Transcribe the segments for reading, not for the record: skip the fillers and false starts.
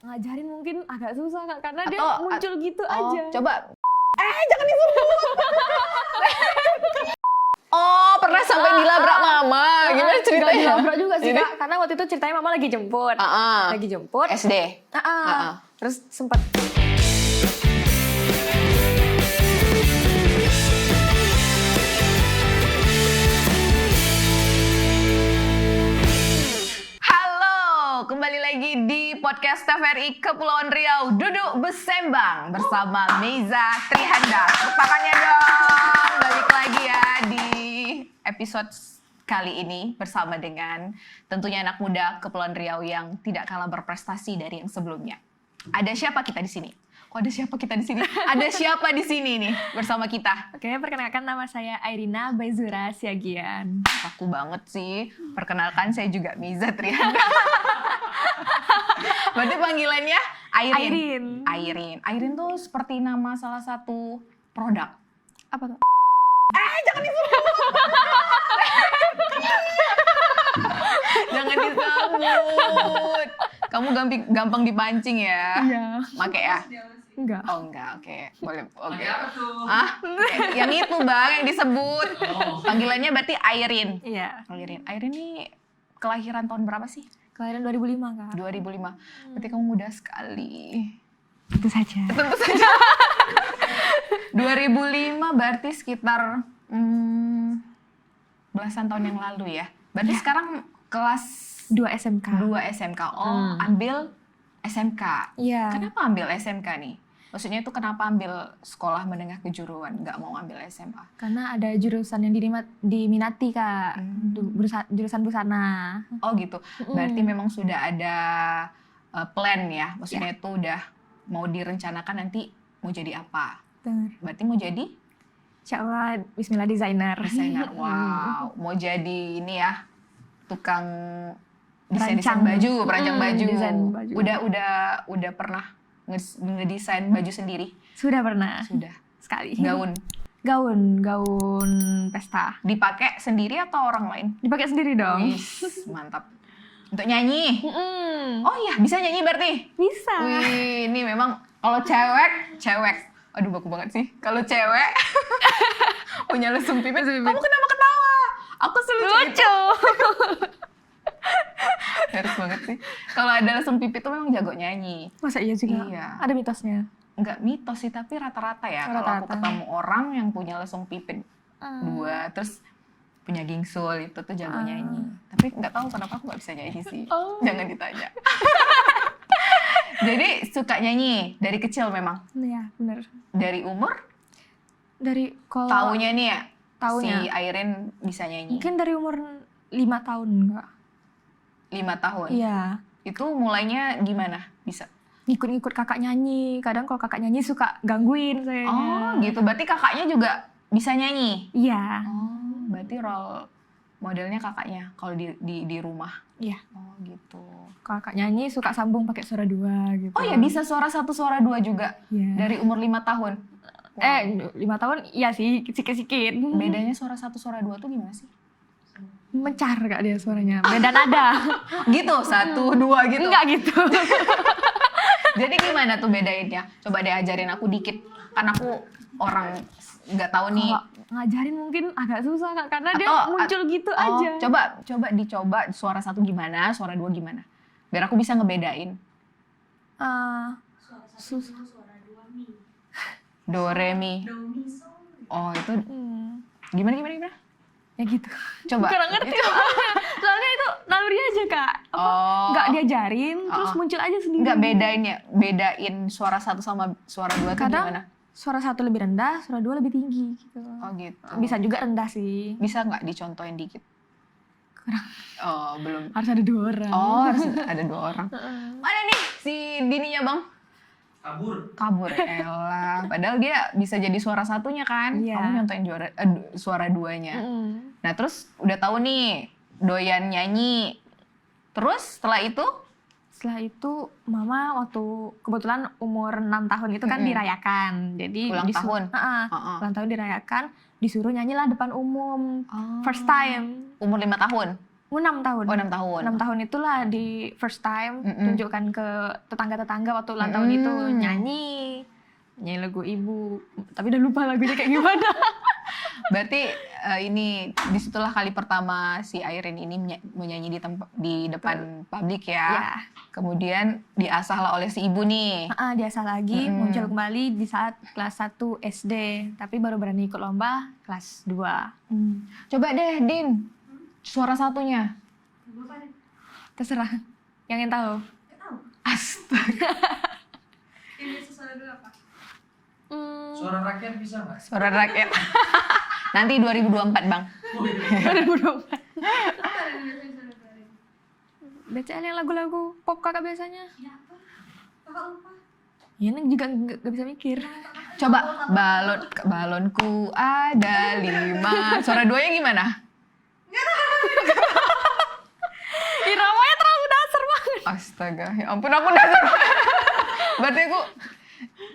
ngajarin mungkin agak susah Kak, karena dia Atau- muncul gitu aja. Coba. Jangan disebut. Oh, pernah sampai dilabrak mama. Gimana ceritanya? Dilabrak juga sih Jadi? Kak, karena waktu itu ceritanya mama lagi jemput. Lagi jemput. SD. Terus sempat Halo, kembali lagi di podcast TVRI Kepulauan Riau. Duduk bersembang bersama Meiza Trihanda. Tepakannya dong. Balik lagi ya di episode kali ini bersama dengan tentunya anak muda Kepulauan Riau yang tidak kalah berprestasi dari yang sebelumnya. Ada siapa kita di sini? Kok ada siapa kita di sini? Ada siapa di sini nih bersama kita? Oke, perkenalkan nama saya Airina Baizura Siagian. Aku banget sih. Perkenalkan, saya juga Meiza Trihanda. Berarti panggilannya Airin. Airin tuh seperti nama salah satu produk. Apa tuh? Jangan disebut. Jangan disebut. Kamu gampang dipancing ya? Iya. Make ya? Enggak. Oh enggak, oke. Boleh, oke. Yang itu bang, yang disebut. Panggilannya berarti Airin. Iya. Airin ini kelahiran tahun berapa sih? Kelahiran 2005 Kak. 2005. Berarti kamu muda sekali. Tentu saja. Tentu saja. 2005 berarti sekitar belasan tahun yang lalu ya. Berarti sekarang kelas 2 SMK. 2 SMK. Oh, ambil SMK. Iya. Kenapa ambil SMK nih? Maksudnya itu kenapa ambil sekolah menengah kejuruan, nggak mau ambil SMA? Karena ada jurusan yang diminati Kak. Jurusan busana. Oh gitu. Berarti memang sudah ada plan ya. Maksudnya itu udah mau direncanakan nanti mau jadi apa? Benar. Berarti mau jadi? Insya Allah, bismillah desainer. Wow. Mau jadi ini ya, tukang desain Perancang. baju, perancang baju. Desain baju. Udah pernah ngedesain baju sendiri? Sudah pernah. Sudah. Sekali. Gaun Pesta. dipakai sendiri atau orang lain? Dipakai sendiri dong. Wih, mantap. Untuk nyanyi? Oh iya, bisa nyanyi berarti? Bisa. Wih, ini memang kalau cewek. Aduh, baku banget sih. Kalau cewek punya lesung pipit. Kamu kenapa ketawa? Aku lucu. Harus banget sih. Kalau ada lesung pipit tuh memang jago nyanyi. Masa iya juga? Iya. Ada mitosnya? Enggak mitos sih, tapi rata-rata ya. Kalau aku ketemu orang yang punya lesung pipit 2, terus punya gingsul, itu tuh jago nyanyi. Tapi nggak tahu kenapa aku nggak bisa nyanyi sih. Jangan ditanya. Jadi suka nyanyi dari kecil memang? Iya, benar. Dari umur? Dari kalau Taunya nih ya? Taunya. Si Airin bisa nyanyi? Mungkin dari umur 5 tahun enggak? 5 tahun? Iya. Itu mulainya gimana bisa? Ngikut-ngikut kakak nyanyi. Kadang kalau kakak nyanyi suka gangguin saya. Oh gitu, berarti kakaknya juga bisa nyanyi? Iya. Oh, berarti role modelnya kakaknya kalau di rumah? Iya. Oh gitu. Kalau kakak nyanyi suka sambung pakai suara 2 gitu. Oh ya, bisa suara 1, suara 2 juga? Iya. Dari umur 5 tahun? 5 tahun iya sih, sikit-sikit. Bedanya suara 1, suara 2 tuh gimana sih? Mencar Kak dia suaranya. Beda nada. Gitu, 1, 2 gitu? Enggak gitu. Jadi gimana tuh bedainnya? Coba deh ajarin aku dikit. Kan aku orang nggak tahu nih. Ngajarin mungkin agak susah Kak, karena dia Atau- muncul gitu aja. Coba dicoba suara 1 gimana, suara 2 gimana? Biar aku bisa ngebedain. Susah. Do, re, mi. Oh itu gimana? Ya gitu. Coba. Kurang ngerti soalnya itu naluri aja Kak. Nggak diajarin, terus muncul aja sendiri. Nggak bedain suara 1 sama suara 2 tuh Kadang gimana? suara 1 lebih rendah, suara 2 lebih tinggi gitu. Oh gitu. Bisa juga rendah sih. Bisa nggak dicontohin dikit? Kurang. Oh belum. Harus ada 2 orang. Oh harus ada 2 orang. Mana nih si Dininya bang? Kabur. Elah. Padahal dia bisa jadi suara 1-nya kan? Iya. Kamu nyontoin suara 2-nya. Nah terus udah tahu nih doyan nyanyi. Terus setelah itu mama waktu kebetulan umur 6 tahun itu kan dirayakan. Jadi ulang tahun. Ulang tahun dirayakan, disuruh nyanyilah depan umum. First time. Umur 5 tahun? 6 tahun. Oh 6 tahun. 6 tahun itulah di first time tunjukkan ke tetangga-tetangga waktu ulang tahun itu nyanyi lagu ibu. Tapi udah lupa lagunya kayak gimana. Berarti ini disitulah kali pertama si Airin ini menyanyi di depan publik ya. Ya. Kemudian diasah lah oleh si ibu nih. Diasah lagi, muncul kembali di saat kelas 1 SD. Tapi baru berani ikut lomba kelas 2. Coba deh Din, suara satunya. Terserah, yang ingin tahu. Astaga. Ini suara dulu apa? Suara rakyat bisa nggak? Suara rakyat. Nanti 2024 Bang. 2024. Apa yang biasanya suara dulu? BCL yang lagu-lagu pop kakak biasanya. Ya apa? Kakak lupa. Ya, ini juga nggak bisa mikir. Coba balonku ada 5. Suara 2-nya gimana? Iramanya terlalu dasar banget. Astaga, ya ampun aku dasar. Berarti aku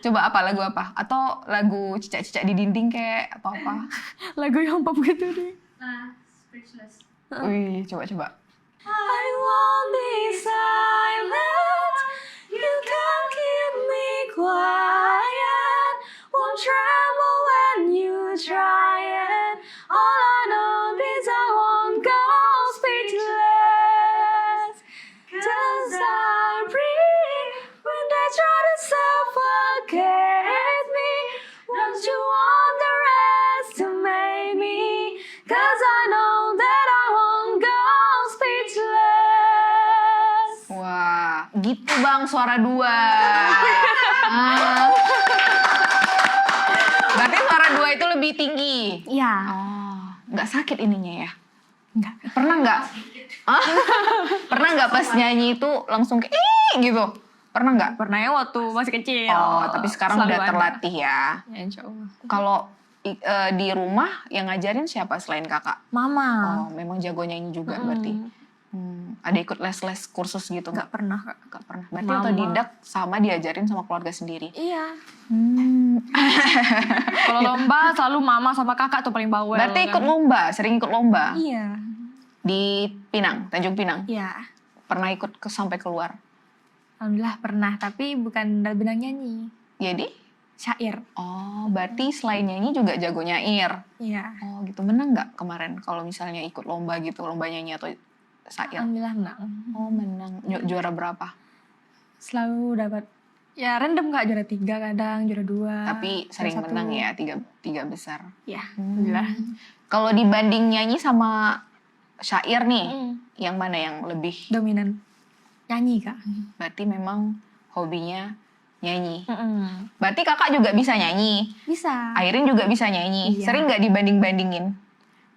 coba lagu apa? Atau lagu cicak-cicak di dinding kayak atau apa? Lagu yang pop gitu deh. Nah, speechless. Wih, coba. I won't be silent. You can keep me quiet. Won't tremble when you try it. All I know is I won't go speechless. 'Cause I breathe when they try to suffocate me. Don't you underestimate me? 'Cause I know that I won't go speechless. Wah, gitu Bang suara 2. Berarti suara 2 itu lebih tinggi. Iya. Oh, nggak sakit ininya ya? Enggak. Pernah nggak? Pernah nggak pas nyanyi itu langsung kayak gitu? Pernah nggak? Pernah ya waktu masih kecil. Oh, tapi sekarang Selalu udah ada. terlatih ya. Ya, insya Allah. Kalau di rumah yang ngajarin siapa selain kakak? Mama. Oh, memang jago nyanyi juga berarti. Ada ikut les-les kursus gitu Nggak nggak? pernah, Kak. Nggak pernah. Berarti Mama. otodidak sama diajarin sama keluarga sendiri. Iya. Kalau lomba selalu mama sama kakak tuh paling bawel. Berarti ikut kan. lomba, sering ikut lomba Iya. di Pinang, Tanjung Pinang. Iya. Pernah ikut sampai keluar. Alhamdulillah pernah, tapi bukan dalam bidang nyanyi. Jadi, Syair. oh berarti selain nyanyi juga jago nyair. Iya. Oh gitu, menang nggak kemarin kalau misalnya ikut lomba gitu, lomba nyanyi atau syair? Alhamdulillah menang. Oh menang, juara berapa? Selalu dapat. Ya random Kak, juara 3 kadang, juara 2. Tapi sering juara 1. menang ya, tiga besar. Iya, alhamdulillah. Kalau dibanding nyanyi sama syair nih, Mm. yang mana yang lebih? Dominan. Nyanyi Kak. Berarti memang hobinya nyanyi. Mm-mm. Berarti kakak juga bisa nyanyi, Bisa. Airin juga bisa nyanyi. Iya. Sering nggak dibanding-bandingin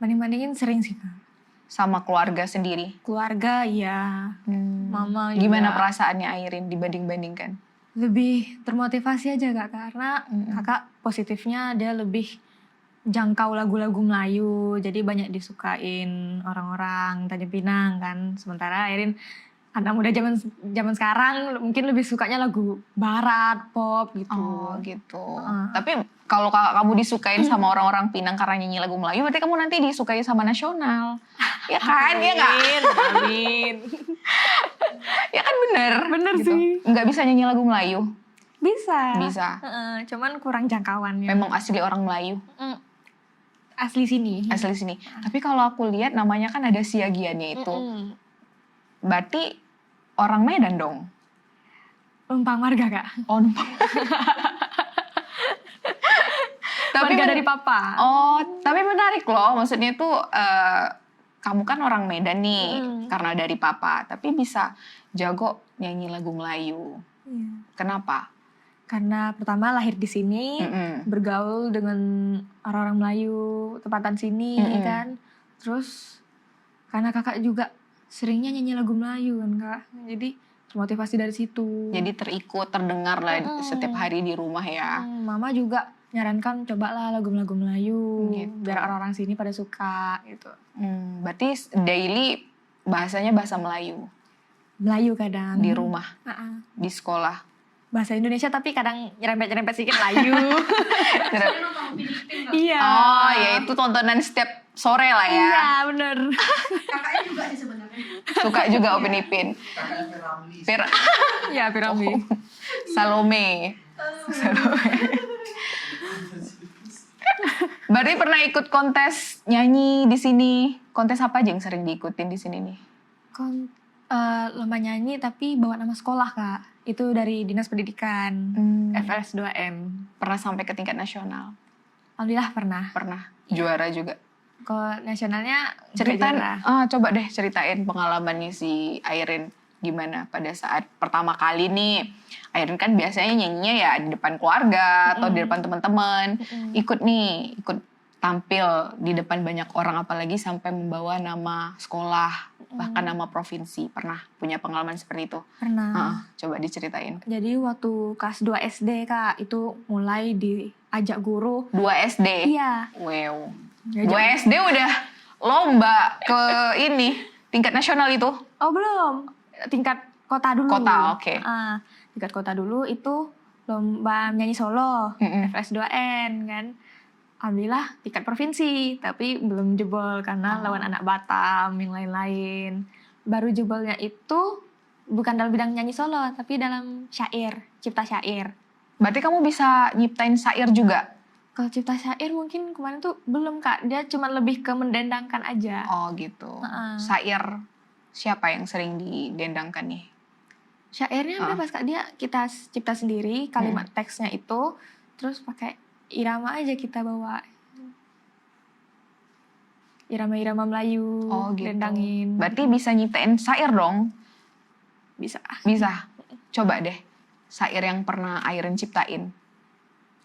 Banding-bandingin sering sih Kak. sama keluarga sendiri? Keluarga iya. Mama juga. Gimana perasaannya Airin dibanding-bandingkan? Lebih termotivasi aja Kak, karena kakak positifnya dia lebih jangkau lagu-lagu Melayu, jadi banyak disukain orang-orang Tanjung Pinang kan. Sementara Airin anak muda zaman sekarang mungkin lebih sukanya lagu barat, pop gitu. Oh gitu. Tapi kalau kakak kamu disukain sama orang-orang Pinang karena nyanyi lagu Melayu, berarti kamu nanti disukai sama nasional. Ya kan? Ya nggak? Amin. Ya kan bener. Bener gitu. sih. Nggak bisa nyanyi lagu Melayu? Bisa. Bisa. Cuman kurang jangkauannya. Memang asli orang Melayu. Asli sini. Asli sini. Tapi kalau aku lihat namanya kan ada Siagiannya itu. Berarti orang Medan dong? Numpang marga Kak. Oh, numpang. Tapi Marga dari papa. Oh, tapi menarik loh. Maksudnya tuh kamu kan orang Medan nih, karena dari papa. Tapi bisa jago nyanyi lagu Melayu. Iya. Kenapa? Karena pertama lahir di sini, bergaul dengan orang-orang Melayu, tempatan sini kan. Terus karena kakak juga seringnya nyanyi lagu Melayu kan Kak. Jadi termotivasi dari situ. Jadi terikut, terdengar lah setiap hari di rumah ya. Mama juga nyarankan cobalah lagu-lagu Melayu Gitu. biar orang-orang sini pada suka gitu. Berarti daily bahasanya bahasa Melayu Melayu kadang di rumah, di sekolah. bahasa Indonesia tapi kadang nyerempet-nyerempet sedikit Melayu. Saya nonton Filipin loh. Iya. Oh ya itu tontonan setiap sore lah ya. Iya bener. Kakaknya juga sih sebenarnya. Suka juga Upin Ipin. Kakaknya Piramli. Ya piramid. Salome. Berarti pernah ikut kontes nyanyi di sini. Kontes apa aja yang sering diikutin di sini nih? Lomba nyanyi tapi bawa nama sekolah Kak. Itu dari Dinas Pendidikan. FLS 2M. Pernah sampai ke tingkat nasional? Alhamdulillah pernah. Pernah. Juara juga. Kalau nasionalnya Ceritain, juara. coba deh ceritain pengalamannya si Airin. Gimana pada saat pertama kali nih. Airin kan biasanya nyanyinya ya di depan keluarga atau di depan teman-teman. Ikut tampil di depan banyak orang, apalagi sampai membawa nama sekolah, bahkan nama provinsi. Pernah punya pengalaman seperti itu? Pernah. Coba diceritain. Jadi waktu kelas 2 SD Kak, itu mulai diajak guru. 2 SD? Iya. Wow. Diajak 2 SD udah lomba ke ini, tingkat nasional itu? Oh belum, tingkat kota dulu. Kota, oke. Tingkat kota dulu itu lomba nyanyi solo, FLS 2N kan. Alhamdulillah tingkat provinsi, tapi belum jebol karena lawan anak Batam, yang lain-lain. Baru jebolnya itu bukan dalam bidang nyanyi solo, tapi dalam syair, cipta syair. Berarti kamu bisa nyiptain syair juga? Kalau cipta syair mungkin kemarin tuh belum Kak, dia cuma lebih ke mendendangkan aja. Oh gitu. Syair siapa yang sering didendangkan nih? Syairnya bebas Kak, dia kita cipta sendiri, kalimat teksnya itu, terus pakai irama aja kita bawa. Irama-irama Melayu, dendangin. Berarti bisa nyiptain syair dong? Bisa. Bisa. Coba deh, syair yang pernah Airin ciptain.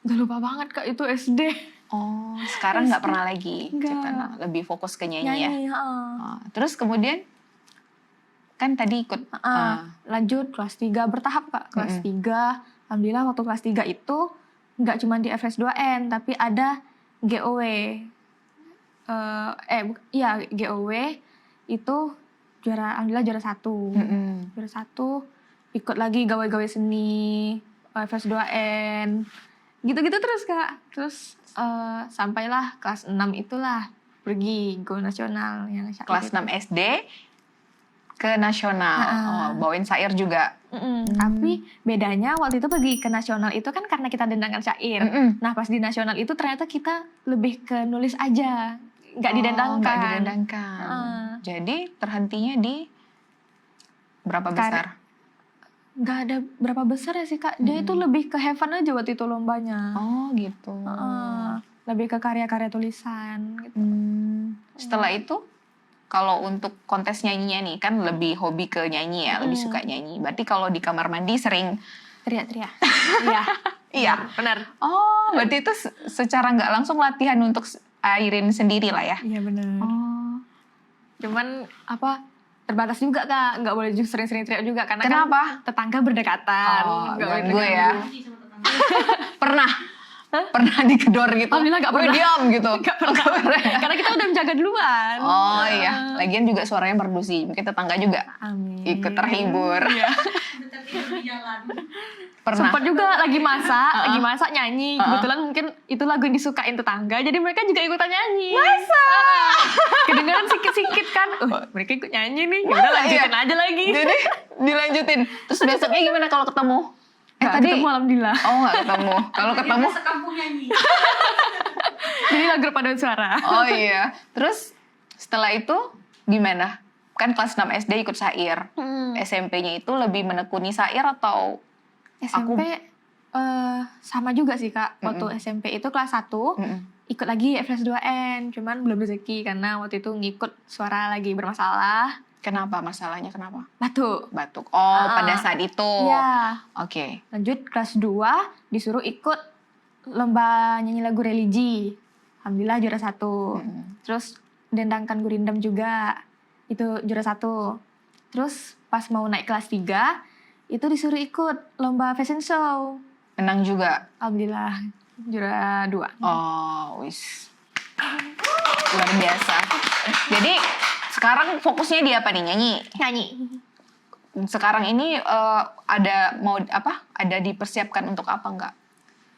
Udah lupa banget Kak, itu SD. Oh, sekarang nggak pernah lagi Nggak. ciptaan, lebih fokus ke nyanyi ya? Nyanyi, Terus kemudian, kan tadi ikut... lanjut kelas 3 bertahap Kak. Kelas 3, alhamdulillah waktu kelas 3 itu nggak cuma di FLS 2N, tapi ada GOW. GOW itu alhamdulillah juara 1. Juara 1, ikut lagi gawe-gawe seni, FLS 2N. Gitu-gitu terus Kak. Terus sampailah kelas 6 itulah pergi go nasional. Yang kelas 6 SD ke nasional, bawain syair juga. Tapi bedanya waktu itu pergi ke nasional itu kan karena kita dendangkan syair. Nah pas di nasional itu ternyata kita lebih ke nulis aja, nggak didendangkan. Nggak didendangkan. Jadi terhentinya di berapa besar? Nggak ada berapa besar ya sih Kak. Dia itu lebih ke heaven aja waktu itu lombanya. Oh gitu. Lebih ke karya-karya tulisan. Gitu. Setelah itu? Kalau untuk kontes nyanyinya nih, kan lebih hobi ke nyanyi ya, lebih suka nyanyi. Berarti kalau di kamar mandi sering... Teriak-teriak. Iya. Iya, benar. Oh, berarti itu secara nggak langsung latihan untuk Airin sendiri lah ya? Iya benar. Oh. Cuman terbatas juga Kak, nggak boleh sering-sering teriak juga. Karena kenapa? Kan tetangga berdekatan. Ganggu ya. Pernah digedor gitu? Alhamdulillah gak pernah. Diam gitu? Gak pernah. Karena kita udah menjaga duluan. Oh iya, lagian juga suaranya merdu sih. Mungkin tetangga juga ikut terhibur. Iya. Udah tidur di jalan. Pernah. Sempat juga lagi masak nyanyi. Kebetulan mungkin itu lagu yang disukain tetangga, jadi mereka juga ikutan nyanyi. Masa? Kedengaran sikit-sikit kan, mereka ikut nyanyi nih, udah lanjutin aja lagi. Jadi dilanjutin. Terus besoknya gimana kalau ketemu? Tadi ketemu alhamdulillah. Oh nggak ketemu. Kalau ketemu? Sekampung nyanyi. Jadi lagu paduan suara. Oh iya. Terus setelah itu gimana? Kan kelas 6 SD ikut syair. SMP-nya itu lebih menekuni syair atau? SMP sama juga sih Kak. Waktu SMP itu kelas 1 ikut lagi FLS 2N. Cuman belum rezeki karena waktu itu ngikut suara lagi bermasalah. Kenapa masalahnya? Kenapa? Batuk. Oh, pada saat itu. Iya. Oke. Lanjut kelas 2 disuruh ikut lomba nyanyi lagu religi. Alhamdulillah juara 1. Terus dendangkan gurindam juga. Itu juara 1. Terus pas mau naik kelas 3 itu disuruh ikut lomba fashion show. Menang juga? Alhamdulillah juara 2. Oh, wis. Luar biasa. Jadi sekarang fokusnya di apa nih? Nyanyi. Sekarang ini ada dipersiapkan untuk apa nggak?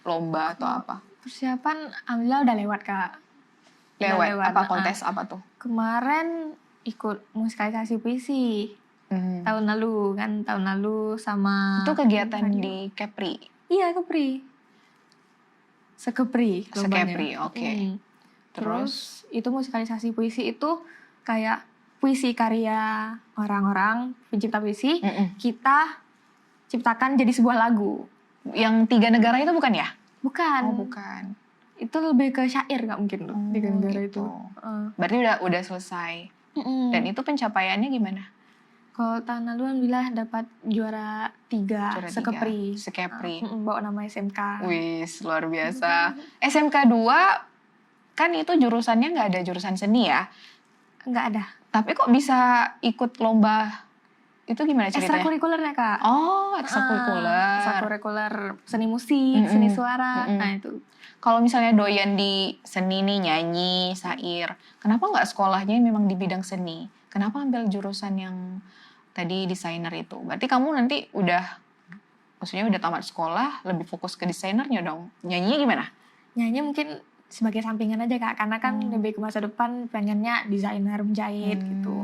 Lomba atau apa? Persiapan alhamdulillah udah lewat Kak. Lewat apa Nah, kontes apa tuh? kemarin ikut musikalisasi puisi tahun lalu sama Itu kegiatan radio. di Kepri. Iya, Kepri. Sekepri lombanya. Sekepri, oke. Terus itu musikalisasi puisi itu kayak puisi karya orang-orang pencipta puisi kita ciptakan jadi sebuah lagu. Yang 3 negara itu bukan ya? Bukan. Oh, bukan. Itu lebih ke syair nggak mungkin tuh 3 negara gitu. itu. Berarti udah selesai. Dan itu pencapaiannya gimana? Kalau tahun lalu alhamdulillah dapat juara 3 Sekepri. Sekepri. Bawa nama SMK. Wis, luar biasa. SMK 2 kan itu jurusannya nggak ada jurusan seni ya? Nggak ada. Tapi kok bisa ikut lomba? Itu gimana ceritanya? Ekstrakurikulernya Kak. Oh, ekstrakurikuler. Ekstrakurikuler seni musik, seni suara. Nah itu. Kalau misalnya doyan di seni nih, nyanyi, syair, kenapa nggak sekolahnya memang di bidang seni? Kenapa ambil jurusan yang tadi desainer itu? Berarti kamu nanti maksudnya udah tamat sekolah, lebih fokus ke desainernya dong. Nyanyinya gimana? Nyanyi mungkin sebagai sampingan aja Kak, karena kan lebih ke masa depan pengennya desainer menjahit gitu.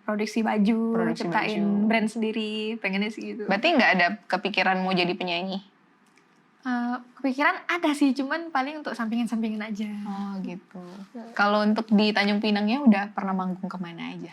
Produksi baju, ciptain brand sendiri, pengennya sih gitu. Berarti nggak ada kepikiran mau jadi penyanyi? Kepikiran ada sih, cuman paling untuk sampingan-sampingan aja. Oh gitu. Kalau untuk di Tanjung Pinangnya udah pernah manggung kemana aja?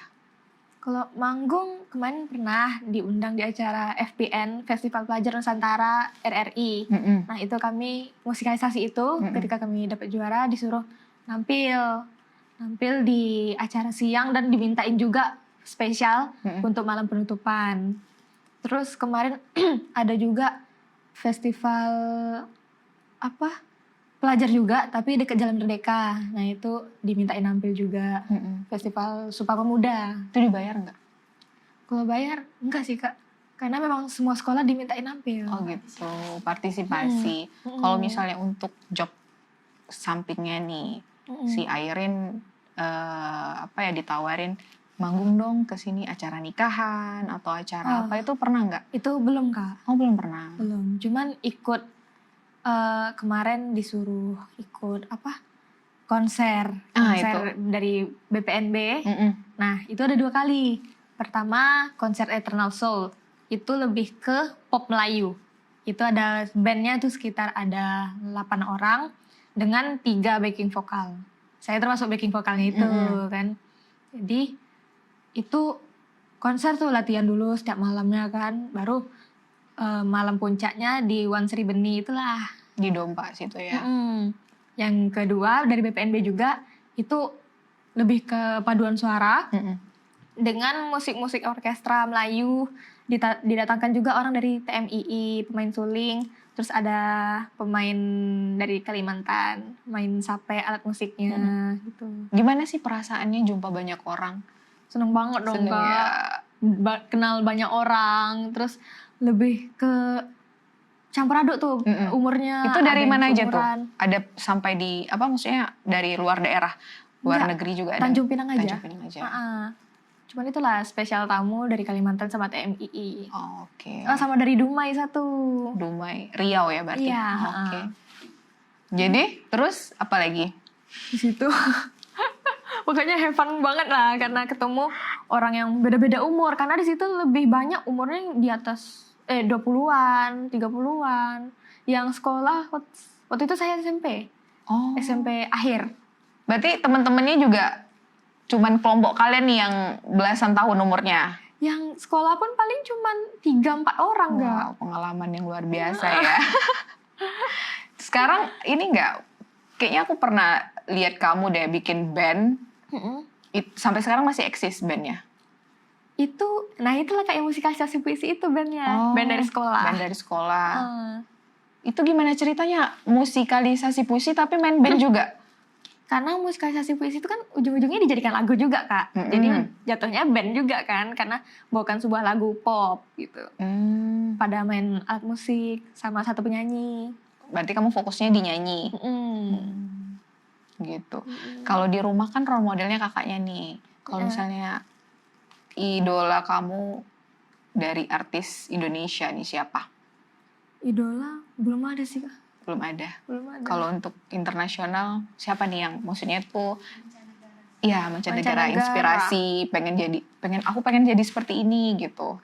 Kalau manggung kemarin pernah diundang di acara FPN, Festival Pelajar Nusantara RRI. Nah itu kami musikalisasi itu ketika kami dapat juara disuruh nampil di acara siang dan dimintain juga spesial untuk malam penutupan. Terus kemarin ada juga festival pelajar juga tapi dekat Jalan Merdeka. Nah itu dimintain nampil juga. Festival Sumpah Pemuda. Itu dibayar nggak? Kalau bayar enggak sih Kak, karena memang semua sekolah dimintain nampil. Oh gitu, partisipasi. Kalau misalnya untuk job sampingnya nih, si Airin ditawarin manggung dong ke sini acara nikahan atau acara apa, itu pernah nggak? Itu belum Kak. Oh belum pernah. Belum, cuman ikut kemarin disuruh ikut konser dari BPNB. Nah itu ada 2 kali. Pertama konser Eternal Soul, itu lebih ke pop Melayu. Itu ada bandnya tuh sekitar ada 8 orang dengan 3 backing vokal. Saya termasuk backing vokalnya itu kan. Jadi itu konser tuh latihan dulu setiap malamnya kan, baru malam puncaknya di One Sri Beni itulah. Di Dompa situ ya. Yang kedua dari BPNB juga itu lebih ke paduan suara dengan musik-musik orkestra Melayu. Didatangkan juga orang dari TMII, pemain suling, terus ada pemain dari Kalimantan, main sape alat musiknya gitu. Gimana sih perasaannya jumpa banyak orang? Seneng banget dong Seneng Kak. ya. Kenal banyak orang, terus lebih ke campur aduk tuh umurnya. Itu dari mana aja tuh? seumuran. Ada sampai di maksudnya dari luar daerah, luar Enggak, negeri juga ada? Tanjung Pinang aja. Tanjung Pinang aja. Cuman itulah spesial tamu dari Kalimantan sama TMII. Oh, oke. Sama dari Dumai satu. Dumai, Riau ya berarti? Iya. Oke. Jadi terus apa lagi? Di situ. Pokoknya have fun banget lah karena ketemu orang yang beda-beda umur. Karena di situ lebih banyak umurnya di atas 20-an, 30-an. Yang sekolah waktu itu saya SMP. Oh. SMP akhir. Berarti teman-temannya juga cuman kelompok kalian nih yang belasan tahun umurnya? Yang sekolah pun paling cuman 3-4 orang enggak. Wow, pengalaman yang luar biasa ya. Sekarang ini enggak, kayaknya aku pernah lihat kamu deh bikin band. Sampai sekarang masih eksis bandnya? Itulah kayak musikalisasi puisi itu bandnya. Band dari sekolah. Band dari sekolah. Itu gimana ceritanya? Musikalisasi puisi tapi main band juga? Karena musikalisasi puisi itu kan ujung-ujungnya dijadikan lagu juga Kak. Jadi jatuhnya band juga kan. Karena bukan sebuah lagu pop gitu. Pada main alat musik sama satu penyanyi. Berarti kamu fokusnya di nyanyi? Gitu. Kalau di rumah kan role modelnya kakaknya nih. Kalau misalnya idola kamu dari artis Indonesia nih siapa? Idola belum ada sih Kak. Belum ada. Belum ada. Kalau untuk internasional siapa nih yang maksudnya tuh ya mancanegara inspirasi aku pengen jadi seperti ini gitu.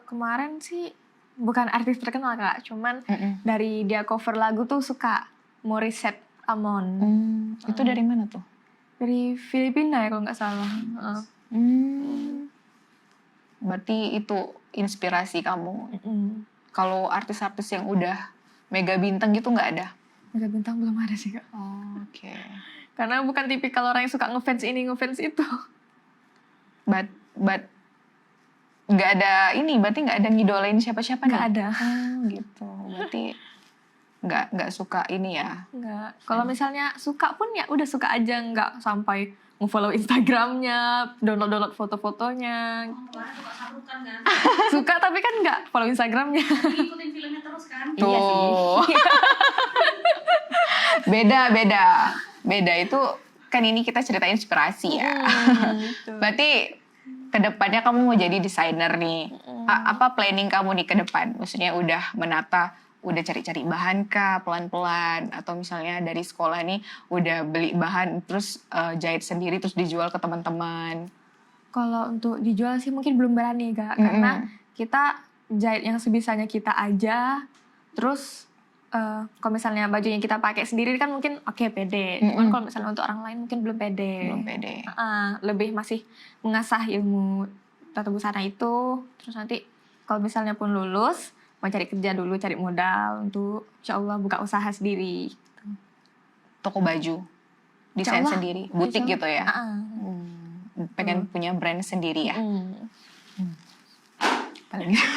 Kemarin sih bukan artis terkenal Kak, cuman dari dia cover lagu tuh suka Morissette Amon. Itu dari mana tuh? Dari Filipina ya kalau nggak salah. Berarti itu inspirasi kamu. Kalau artis-artis yang udah mega bintang gitu nggak ada? Mega bintang belum ada sih Kak. Oke. Karena bukan tipikal orang yang suka ngefans ini ngefans itu. But nggak ada ini, berarti nggak ada ngidolain siapa-siapa nih? Nggak ada. Gitu. Berarti nggak suka ini ya? Nggak. Kalau misalnya suka pun ya udah suka aja, nggak sampai nge-follow Instagramnya, download foto-fotonya. Kemarin suka sarukan kan. Suka tapi kan nggak follow Instagramnya. Ngikutin filmnya terus kan. Tuh. Iya sih. Beda itu kan ini kita cerita inspirasi ya. Berarti kedepannya kamu mau jadi desainer nih. Apa planning kamu nih ke depan? Maksudnya udah udah cari-cari bahan kah pelan-pelan, atau misalnya dari sekolah nih udah beli bahan terus jahit sendiri terus dijual ke teman-teman? Kalau untuk dijual sih mungkin belum berani Kak, karena kita jahit yang sebisanya kita aja. Terus kalau misalnya baju yang kita pakai sendiri kan mungkin oke, pede. Cuman kalau misalnya untuk orang lain mungkin belum pede. Lebih masih mengasah ilmu tata busana itu. Terus nanti kalau misalnya pun lulus, mau cari kerja dulu, cari modal untuk insya Allah buka usaha sendiri. Toko baju, desain sendiri, butik gitu ya? Pengen punya brand sendiri ya? Paling gitu.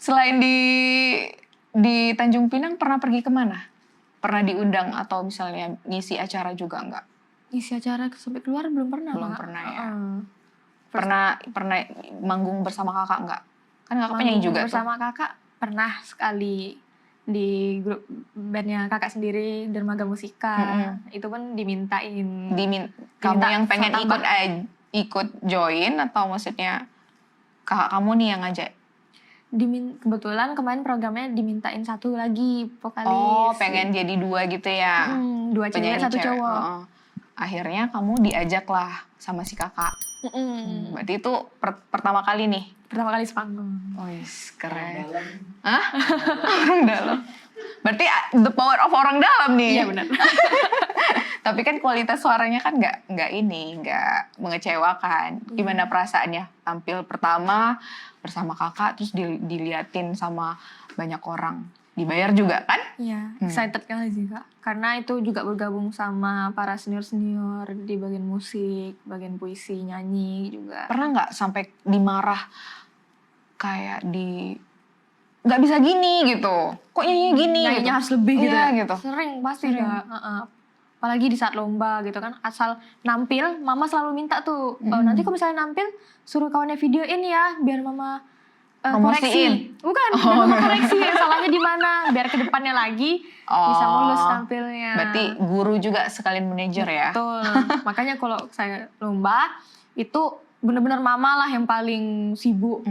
Selain di Tanjung Pinang pernah pergi kemana? Pernah diundang atau misalnya ngisi acara juga enggak? Ngisi acara sampai keluar belum pernah. Belum Kak. pernah ya. Pernah manggung bersama kakak enggak? Kan kakak penyanyi juga bersama kakak pernah sekali di grup bandnya kakak sendiri, Dermaga Musika. Itu pun dimintain. Kamu yang pengen ikut join atau maksudnya kakak kamu nih yang ngajak? Kebetulan kemarin programnya dimintain satu lagi vokalis. Oh, pengen jadi 2 gitu ya? 2 cewek, 1 cowok. Akhirnya kamu diajak lah sama si kakak. Berarti itu pertama kali nih? Pertama kali sepanggung. Oh yes, keren. Hah? Orang dalam. Berarti the power of orang dalam nih. Iya benar. Tapi kan kualitas suaranya kan nggak mengecewakan. Gimana perasaannya tampil pertama bersama kakak terus diliatin sama banyak orang? Dibayar juga kan? Iya, excited kali sih Kak. Karena itu juga bergabung sama para senior-senior di bagian musik, bagian puisi, nyanyi juga. Pernah nggak sampai dimarah kayak nggak bisa gini gitu? Kok nyanyinya gini? Nyanyinya gitu? harus lebih gitu. Iya, Ya? gitu. Sering pasti Kak. Apalagi di saat lomba gitu kan. Asal nampil, mama selalu minta tuh. Nanti kalau misalnya nampil, suruh kawannya videoin ya. Biar mama koreksi. Bukan, biar mama koreksi salahnya di mana. Biar ke depannya lagi bisa mulus tampilnya. Berarti guru juga sekalian manajer ya? Betul. Makanya kalau saya lomba, itu benar-benar mama lah yang paling sibuk.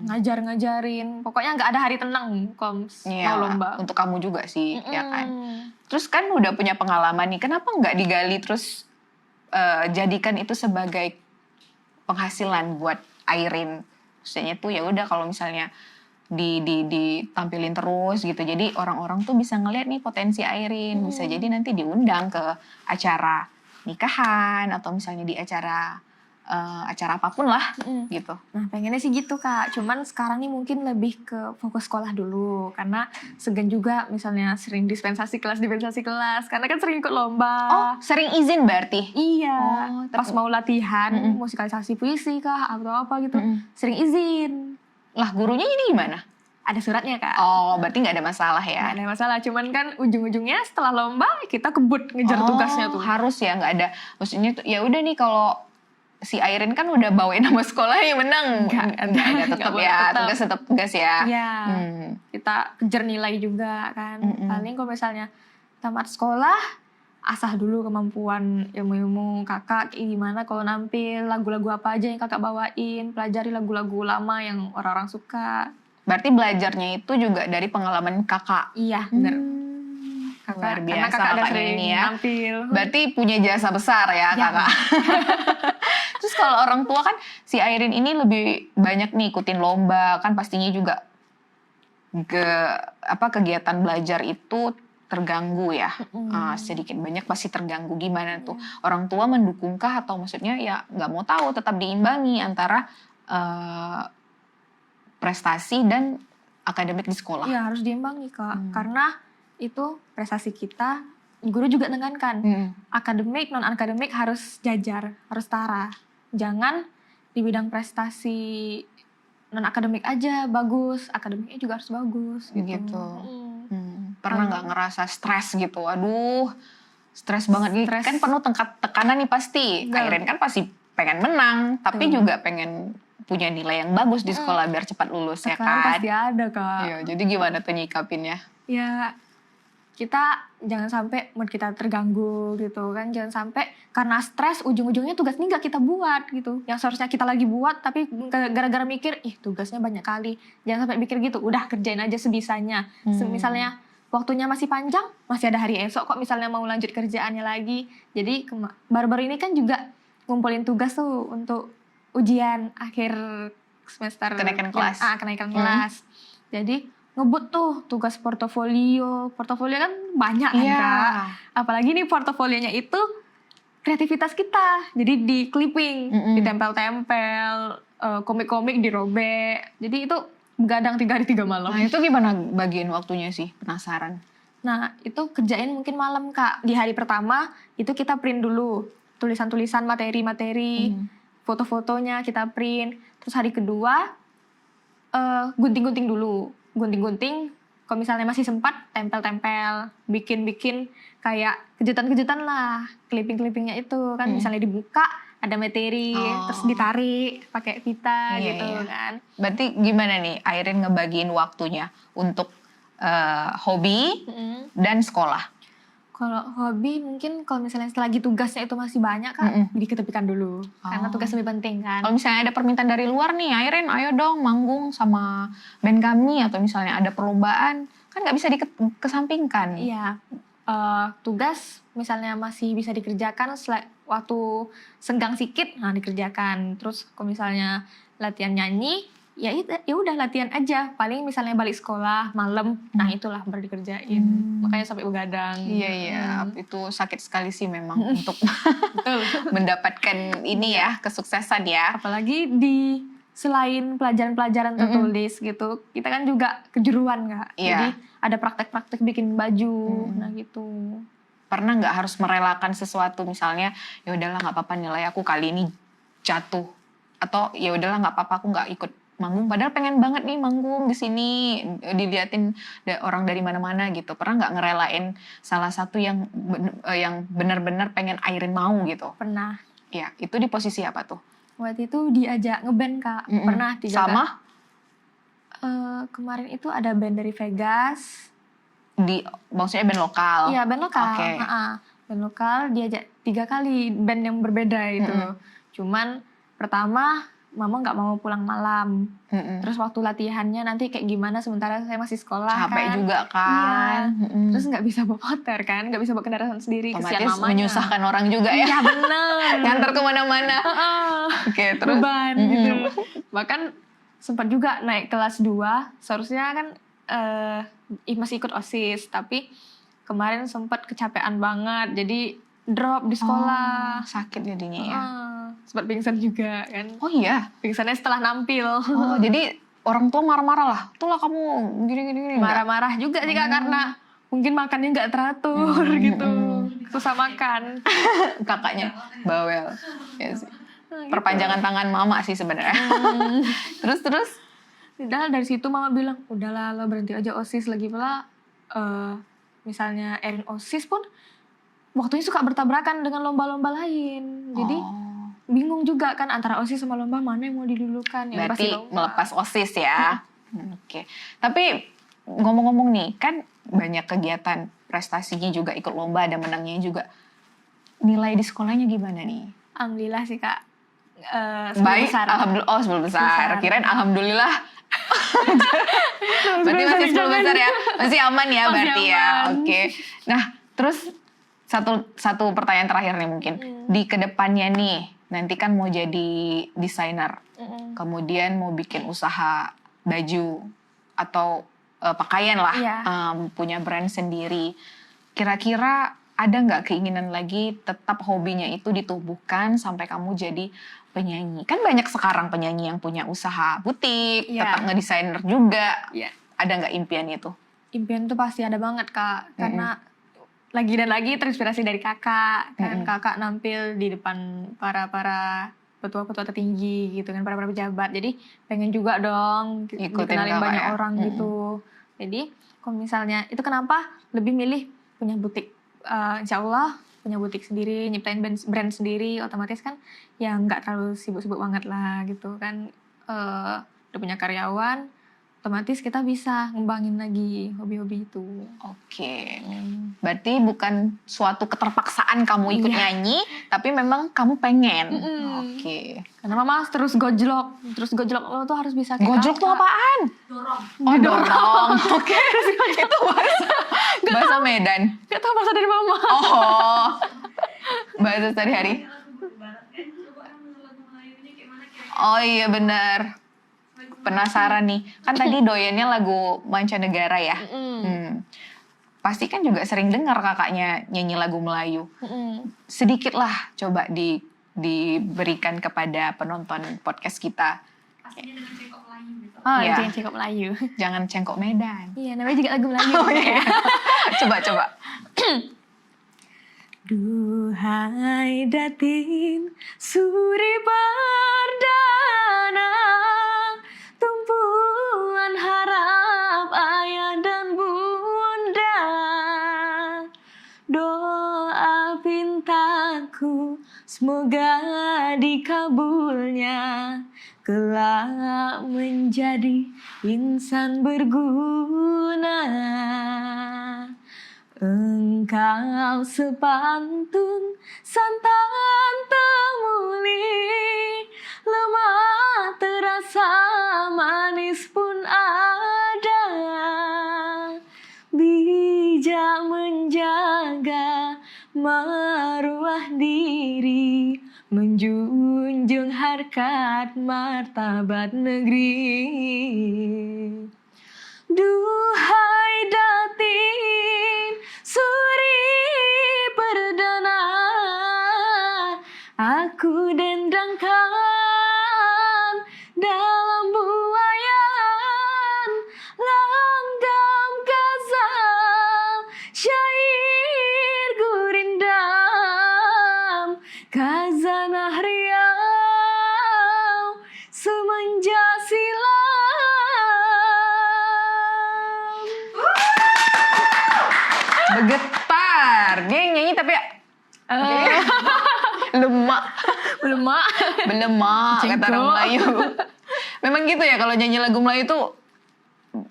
Ngajarin. Pokoknya nggak ada hari tenang kalau mau lomba. Untuk kamu juga sih, ya kan? Terus kan udah punya pengalaman nih, kenapa nggak digali terus jadikan itu sebagai penghasilan buat Airin? Maksudnya tuh ya udah kalau misalnya ditampilin terus gitu, jadi orang-orang tuh bisa ngeliat nih potensi Airin, bisa jadi nanti diundang ke acara nikahan atau misalnya di acara apapun lah gitu. Nah pengennya sih gitu Kak, cuman sekarang nih mungkin lebih ke fokus sekolah dulu, karena segan juga misalnya sering dispensasi kelas, karena kan sering ikut lomba. Oh, sering izin berarti? Iya, pas mau latihan musikalisasi puisi kah atau apa gitu, sering izin. Lah gurunya ini gimana? Ada suratnya Kak. Oh, berarti nggak ada masalah ya? Nggak ada masalah, cuman kan ujung-ujungnya setelah lomba kita kebut ngejar tugasnya tuh. Harus ya, nggak ada. Maksudnya tuh ya udah nih kalau si Airin kan udah bawain nama sekolah yang menang. Nggak ada tetap ya, tugas ya. Iya, kita kejar nilai juga kan. Paling kalau misalnya tamat sekolah, asah dulu kemampuan ilmu-ilmu kakak kayak gimana kalau nampil, lagu-lagu apa aja yang kakak bawain, pelajari lagu-lagu lama yang orang-orang suka. Berarti belajarnya itu juga dari pengalaman kakak. Iya bener. Luar Karena biasa kakak udah kakaknya sering ini ya. nampil. Berarti punya jasa besar ya Ya. kakak. Terus kalau orang tua kan si Airin ini lebih banyak nih ikutin lomba kan pastinya juga kegiatan belajar itu terganggu ya. Sedikit banyak pasti terganggu. Gimana tuh orang tua mendukungkah atau maksudnya ya nggak mau tahu tetap diimbangi antara prestasi dan akademik di sekolah. Iya harus diimbangi Kak. Karena itu prestasi kita, guru juga tekankan. Akademik, non-akademik harus jajar, harus setara. Jangan di bidang prestasi non-akademik aja bagus, akademiknya juga harus bagus. Gitu. Pernah nggak ngerasa stres gitu? Aduh, stres banget nih. Stres. Kan penuh tekanan nih pasti. Airin kan pasti pengen menang, tapi juga pengen punya nilai yang bagus di sekolah biar cepat lulus ya Tekanan kan? pasti ada Kak. Iya, jadi gimana tuh nyikapinnya? Ya kita jangan sampai mood kita terganggu gitu kan, jangan sampai karena stres ujung-ujungnya tugas ini gak kita buat gitu, yang seharusnya kita lagi buat tapi gara-gara mikir tugasnya banyak kali, jangan sampai mikir gitu, udah kerjain aja sebisanya. Misalnya waktunya masih panjang, masih ada hari esok kok misalnya mau lanjut kerjaannya lagi. Jadi baru-baru ini kan juga ngumpulin tugas tuh untuk ujian akhir semester, Kenaikan kelas. Kenaikan kelas. Jadi ngebut tuh tugas portofolio kan banyak kan Kak. Apalagi nih portofolionya itu kreativitas kita. Jadi di clipping, ditempel-tempel, komik-komik dirobek. Jadi itu begadang 3 hari 3 malam. Nah itu gimana bagian waktunya sih? Penasaran. Nah itu kerjain mungkin malam Kak. Di hari pertama itu kita print dulu tulisan-tulisan materi-materi, foto-fotonya kita print. Terus hari kedua gunting-gunting dulu. Gunting-gunting, kalau misalnya masih sempat tempel-tempel, bikin-bikin kayak kejutan-kejutan lah, clipping-clippingnya itu kan misalnya dibuka ada materi, terus ditarik pakai pita gitu kan. Berarti gimana nih Airin ngebagiin waktunya untuk hobi dan sekolah? Kalau hobi mungkin kalau misalnya selagi tugasnya itu masih banyak Kak, diketepikan dulu. Karena tugas lebih penting kan. Kalau misalnya ada permintaan dari luar nih, Airin ayo dong manggung sama band kami, atau misalnya ada perlombaan, kan nggak bisa dikesampingkan. Iya, tugas misalnya masih bisa dikerjakan waktu senggang sikit, nah dikerjakan. Terus kalau misalnya latihan nyanyi, ya udah latihan aja. Paling misalnya balik sekolah malam, nah itulah baru dikerjain. Makanya sampai begadang. Iya, itu sakit sekali sih memang untuk mendapatkan ini ya, kesuksesan ya. Apalagi selain pelajaran-pelajaran tertulis gitu, kita kan juga kejuruan Kak. Jadi ada praktek-praktek bikin baju, nah gitu. Pernah nggak harus merelakan sesuatu, misalnya ya udahlah nggak apa-apa nilai aku kali ini jatuh, atau ya udahlah nggak apa-apa aku nggak ikut manggung, padahal pengen banget nih manggung di sini, diliatin orang dari mana-mana gitu. Pernah nggak ngerelain salah satu yang benar-benar pengen Airin mau gitu? Pernah. Ya, itu di posisi apa tuh? Waktu itu diajak ngeband Kak. Pernah dijaga. Sama? Kemarin itu ada band dari Vegas. Maksudnya band lokal? Iya, band lokal. Oke. Band lokal diajak 3 kali band yang berbeda itu. Cuman pertama Mama nggak mau pulang malam. Terus waktu latihannya nanti kayak gimana, sementara saya masih sekolah. Capek kan. juga kan. Iya. Terus nggak bisa bawa motor kan, nggak bisa bawa kendaraan sendiri. Kesian Otomatis mamanya. menyusahkan orang juga ya. Iya bener. Ngantar kemana-mana. Oke, terus? Beban gitu. Bahkan sempat juga naik kelas 2. Seharusnya kan masih ikut OSIS. Tapi kemarin sempat kecapean banget. Jadi drop di sekolah. Sakit jadinya ya. Sempat pingsan juga kan. Oh iya? Pingsannya setelah nampil. Oh, jadi orang tua marah-marah lah. Itulah kamu gini-gini. Marah-marah juga sih Kak, karena mungkin makannya nggak teratur gitu. Susah makan. Kakaknya bawel. Ya sih. Perpanjangan tangan mama sih sebenarnya. Terus? Padahal dari situ mama bilang, udahlah lo berhenti aja OSIS. Lagi pula misalnya Airin OSIS pun waktunya suka bertabrakan dengan lomba-lomba lain. Jadi bingung juga kan antara OSIS sama lomba mana yang mau didulukan. Yang berarti pasti lomba. melepas OSIS ya. Oke. Tapi ngomong-ngomong nih, kan banyak kegiatan prestasinya juga, ikut lomba, ada menangnya juga. Nilai di sekolahnya gimana nih? Alhamdulillah sih Kak. 10 Baik, besar. alhamdulillah. Oh, 10 besar. Besar. Kirain alhamdulillah. Berarti masih 10 besar ya? Masih aman ya Masih berarti ya? aman. Oke. Nah, terus satu pertanyaan terakhir nih mungkin. Di kedepannya nih, nanti kan mau jadi desainer. Kemudian mau bikin usaha baju atau pakaian lah. Iya. Punya brand sendiri. Kira-kira ada nggak keinginan lagi tetap hobinya itu ditumbuhkan sampai kamu jadi penyanyi? Kan banyak sekarang penyanyi yang punya usaha butik, Iya. tetap ngedesainer juga. Iya. Ada nggak impian itu? Impian tuh pasti ada banget Kak, karena lagi dan lagi terinspirasi dari kakak kan. Kakak nampil di depan para petua-petua tertinggi gitu kan, para pejabat, jadi pengen juga dong Ikutin dikenalin kakak banyak ya? orang gitu. Jadi kalau misalnya itu, kenapa lebih milih punya butik, insya Allah punya butik sendiri, nyiptain brand sendiri, otomatis kan ya nggak terlalu sibuk-sibuk banget lah gitu kan. Udah punya karyawan, otomatis kita bisa ngembangin lagi hobi-hobi itu. Oke. Berarti bukan suatu keterpaksaan kamu ikut Iya. nyanyi, tapi memang kamu pengen. Oke. Karena mama terus gojlok, lo tuh harus bisa kayak Gojlok tuh kakak. apaan? Dorong. Oh, dorong. Oke. Itu bahasa Medan. Gak tau bahasa dari mama. Oh. Bahasa sehari-hari. Lagu barat kan, coba kan lagu Melayunya kayak mana kira-kira. Oh iya benar. Penasaran nih. Kan tadi doyannya lagu mancanegara ya. Pasti kan juga sering dengar kakaknya nyanyi lagu Melayu. Sedikit lah coba diberikan kepada penonton podcast kita. Pastinya dengan cengkok Melayu gitu. Oh, Iya. jangan cengkok Melayu. Jangan cengkok Medan. Iya, namanya juga lagu Melayu. Oh iya. Coba. Duhai datin suri perdana, tumpuan harap ayah dan bunda, doa pintaku semoga dikabulnya, kelak menjadi insan berguna. Engkau sepantun santan temuli, lemah terasa manis pun ada, bijak menjaga maruah diri, menjunjung harkat martabat negeri. Duhai datin suri perdana, aku dendangkan dalam buayan langgam gazal, syair gurindam, khazanah Riau semenjak silam. Bergetar. Dia yang nyanyi tapi lemak. Belemak kata Cengkok. orang Melayu. Memang gitu ya kalau nyanyi lagu Melayu tuh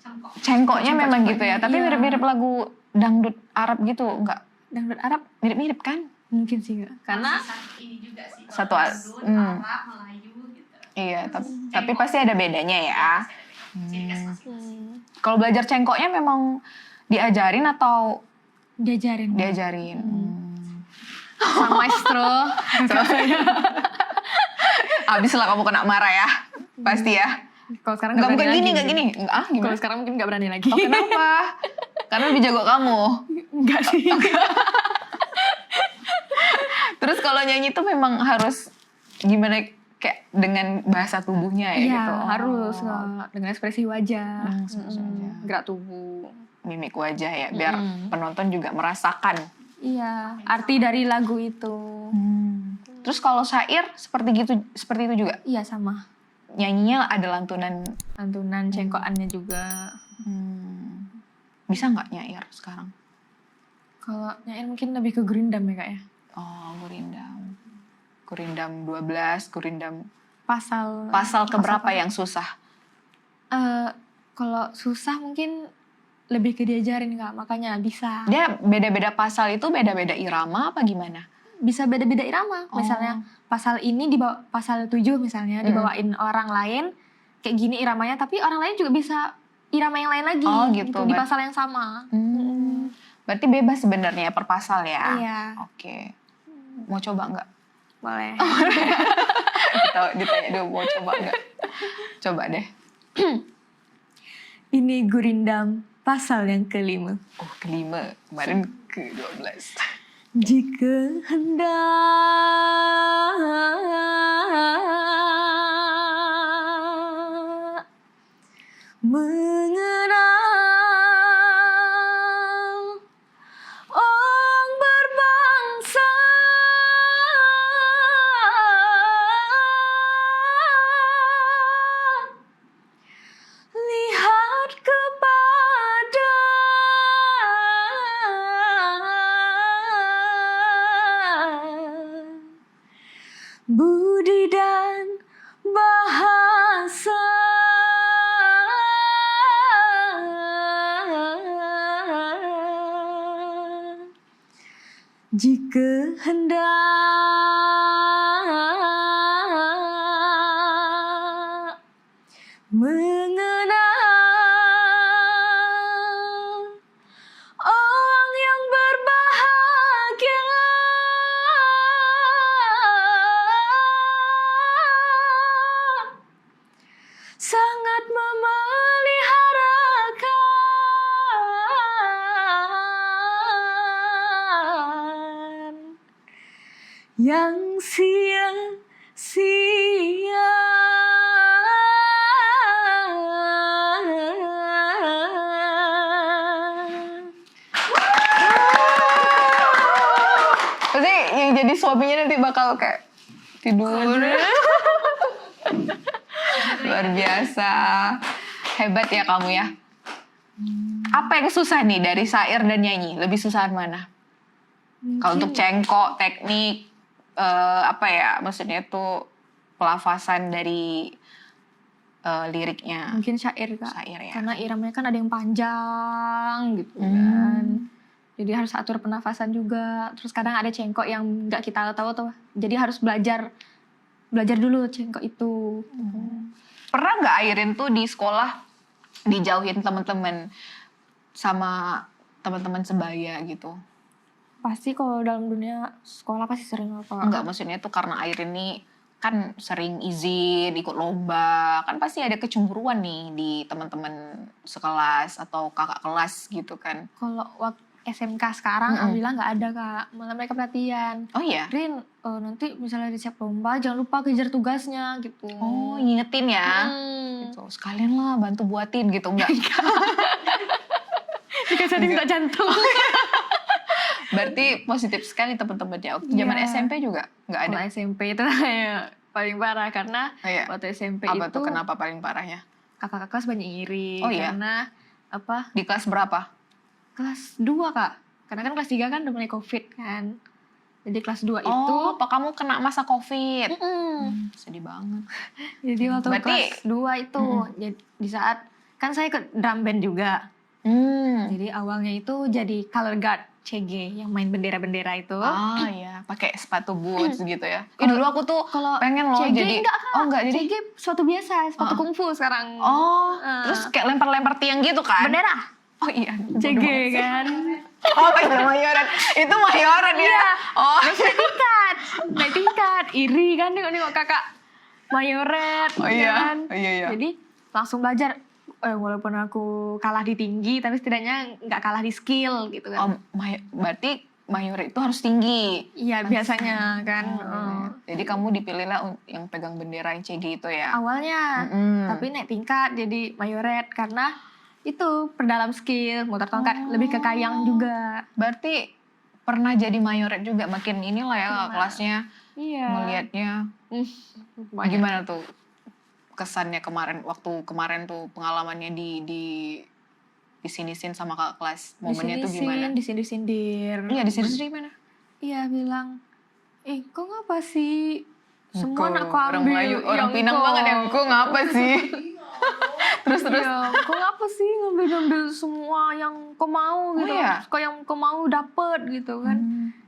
Cengkok. cengkoknya memang gitu ya. Tapi Iya. mirip-mirip lagu dangdut Arab gitu, enggak? Dangdut Arab Mirip-mirip kan? mungkin sih enggak, karena Masih satu ini juga sih. Satu Kalau as- dangdut, Arab, Melayu gitu. Iya, tapi pasti ada bedanya ya. Ciri khas masing-masing. Kalau belajar cengkoknya memang diajarin atau diajarin sama maestro. Abis lah kamu kena marah ya, pasti ya. Kalau sekarang Nggak berani bukan gini, lagi. nggak gini. Ah, Kalau gimana? sekarang mungkin nggak berani lagi. Oh, kenapa? Karena lebih jago kamu. Enggak sih. Terus kalau nyanyi tuh memang harus gimana, kayak dengan bahasa tubuhnya ya Iya, gitu. harus Kak. Dengan ekspresi wajah, Ekspresi wajah. gerak tubuh. Mimik wajah ya, biar Mm. penonton juga merasakan. Iya, arti dari lagu itu. Terus kalau syair seperti itu juga. Iya, sama. Nyanyinya ada lantunan. Lantunan cengkokannya juga. Bisa nggak nyair sekarang? Kalau nyair mungkin lebih ke gurindam ya Kak ya. Oh, gurindam. Gurindam 12, gurindam. Pasal Pasal keberapa yang susah? Kalau susah mungkin lebih ke diajarin Kak, makanya bisa. Dia beda-beda pasal itu beda-beda irama apa gimana? Bisa beda-beda irama. Misalnya pasal ini dibawa pasal 7 misalnya dibawain orang lain kayak gini iramanya, tapi orang lain juga bisa irama yang lain lagi Oh, gitu. di pasal yang sama. Berarti bebas sebenarnya per pasal ya? Iya. Oke. Mau coba nggak? Boleh. Ditanya dulu mau coba nggak? Coba deh. Ini gurindam pasal yang kelima. Oh, kelima. Kemarin ke-12. Jika hendak mengenal orang berbangsa, lihat kepada budi dan bahasa. Jika hendak mengenal orang yang berbahagia, sangat memeliharakan yang sia-sia. Pasti yang jadi suaminya nanti bakal kayak tidur. Luar biasa. Hebat ya kamu ya. Apa yang susah nih dari syair dan nyanyi? Lebih susah mana? Kalau untuk cengkok, teknik, apa ya? Maksudnya itu pelafasan dari liriknya. Mungkin syair Kak. Syair ya. Karena iramanya kan ada yang panjang gitu kan. Jadi harus atur pernafasan juga. Terus kadang ada cengkok yang nggak kita tahu tuh. Jadi harus belajar dulu cengkok itu. Pernah nggak Airin tuh di sekolah dijauhin teman-teman sama teman-teman sebaya gitu? Pasti kalau dalam dunia sekolah pasti sering apa? Enggak, maksudnya tuh karena Airin nih kan sering izin ikut lomba, kan pasti ada kecemburuan nih di teman-teman sekelas atau kakak kelas gitu kan. Kalau waktu SMK sekarang alhamdulillah nggak ada Kak. Malah mereka perhatian. Oh iya? Rin, nanti misalnya di siap lomba jangan lupa kejar tugasnya gitu. Oh, ngingetin ya. Gitu. Sekalian lah bantu buatin gitu, enggak? Dikasih minta jantung. Berarti positif sekali teman-temannya. Waktu zaman Iya. SMP juga nggak ada? Kalau SMP itu ya paling parah karena Oh, iya. waktu SMP Apa itu tuh kenapa paling parahnya? kakak kelas banyak iri. Oh, iya? Karena apa? Di kelas berapa? Kelas 2 Kak. Karena kan kelas 3 kan udah mulai COVID kan. Jadi kelas 2 itu Oh, apa kamu kena masa COVID? Sedih banget. jadi waktu Berarti- kelas 2 itu jadi di saat kan saya ikut drum band juga. Jadi awalnya itu jadi color guard CG yang main bendera-bendera itu. Ah ya, pakai sepatu boots gitu ya. Dulu aku tuh Kalau pengen loh CG jadi. enggak Kak. Oh enggak jadi. CG sepatu biasa, sepatu kungfu sekarang. Oh, terus kayak lempar-lempar tiang gitu kan? Bendera. Oh iya. bodoh CG banget sih. kan. Oh itu mayoran. Itu mayoran ya. Iya. Oh. Naik tingkat. Iri kan nengok kakak mayoret. Oh iya. Kan? Oh iya iya. Jadi langsung belajar. Walaupun aku kalah di tinggi, tapi setidaknya nggak kalah di skill gitu kan. Berarti mayor itu harus tinggi. Iya biasanya kan. Jadi kamu dipilihlah yang pegang bendera yang CG itu ya. Awalnya, tapi naik tingkat jadi mayoret karena itu perdalam skill, muter tongkat lebih ke kayang juga. Berarti pernah jadi mayoret juga, makin inilah ya Pernah. kelasnya Iya. melihatnya. Banyak. Gimana tuh kesannya waktu kemarin tuh pengalamannya di sinisin sama kakak kelas, momennya tuh gimana? Disindir-sindir. Iya di sini gimana? Iya bilang, kok ngapa sih? Semua Engkau, nak kau orang ambil. Melayu, orang yang Pinang kau." banget ya, engkau ngapa sih? Terus Iya, kok ngapa sih ngambil-ngambil semua yang kau mau gitu. iya? Kok yang kau mau dapet gitu kan.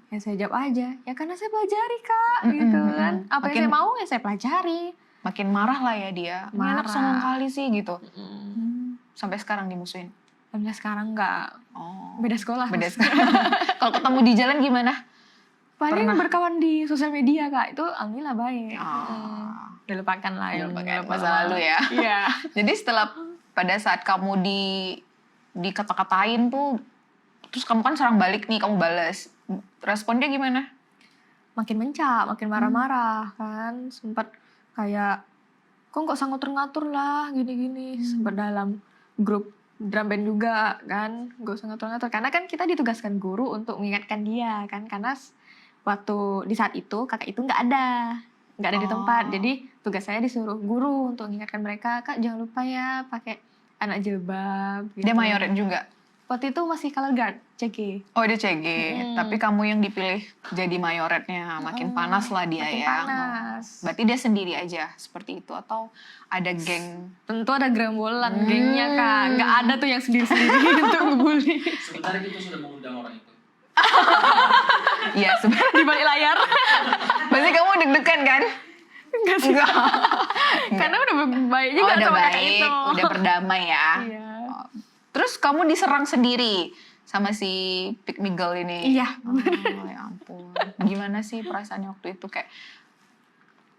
Ya saya jawab aja, ya karena saya pelajari kak gitu kan. Apa yang saya mau ya saya pelajari. Makin marah lah ya dia. Ini anak Marah. songong kali sih gitu. Sampai sekarang dimusuhin. Sampai sekarang enggak. Oh. Beda sekolah. Beda sekarang. Kalau ketemu di jalan gimana? Paling Pernah. berkawan di sosial media kak, itu alhamdulillah baik. Ah. Udah lupakan lah yang Melupakan masa masa lalu ya. Iya. Jadi setelah pada saat kamu dikata-katain tuh, terus kamu kan serang balik nih, kamu balas. Responnya gimana? Makin mencak, makin marah-marah kan. Sempat kayak, kok nggak usah ngatur-ngatur lah gini-gini. Sempat dalam grup drum band juga kan, nggak usah ngatur-ngatur. Karena kan kita ditugaskan guru untuk mengingatkan dia kan. Karena waktu di saat itu kakak itu nggak ada di tempat. Jadi tugas saya disuruh guru untuk mengingatkan mereka, kak jangan lupa ya pakai anak jilbab. Gitu. Dia mayoret juga? Waktu itu masih color guard, CG. Oh dia CG, tapi kamu yang dipilih jadi mayoretnya. Makin panas lah dia Makin ya. panas. Berarti dia sendiri aja seperti itu atau ada geng? Tentu ada gerombolan gengnya kak, nggak ada tuh yang sendiri-sendiri untuk ngebully Sebenarnya kita sudah mengundang orang itu. Iya sebenarnya. di balik layar. Berarti kamu deg-degan kan? Enggak sih. Karena udah baik juga udah sama kakak baik, itu. udah berdamai ya. Iya. Terus kamu diserang sendiri sama si Pick Me Girl ini? Iya. Oh ya ampun. Gimana sih perasaannya waktu itu, kayak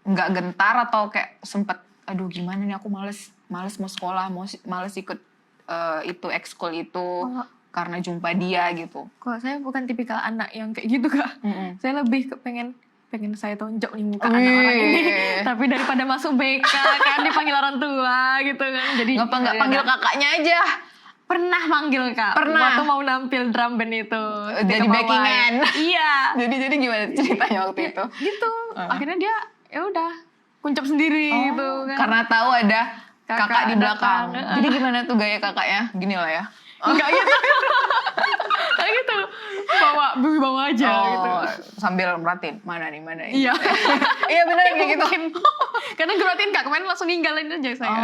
nggak gentar atau kayak sempet aduh gimana nih aku males mau sekolah, males ikut itu ekskul itu karena jumpa dia gitu. Kok saya bukan tipikal anak yang kayak gitu kak. Saya lebih pengen saya tonjok nih muka Wih. anak orang ini. Tapi daripada masuk BK kan dipanggil orang tua gitu kan. Jadi Ngapa nggak panggil kakaknya aja? Pernah manggil kak. Pernah? Waktu mau nampil drum band itu. Jadi Ketika backingan? pawai. Iya. Jadi gimana ceritanya waktu itu? Gitu. Akhirnya dia ya udah kuncup sendiri gitu kan. Karena tahu ada kakak di belakang. datang. Jadi gimana tuh gaya kakaknya? Gini lah ya. Enggak gitu. Kayak gitu. Bawa aja gitu. Sambil merhatiin mana nih. Iya. Iya benar kayak gitu. Karena gue perhatiin kak, kemarin langsung ninggalin aja saya.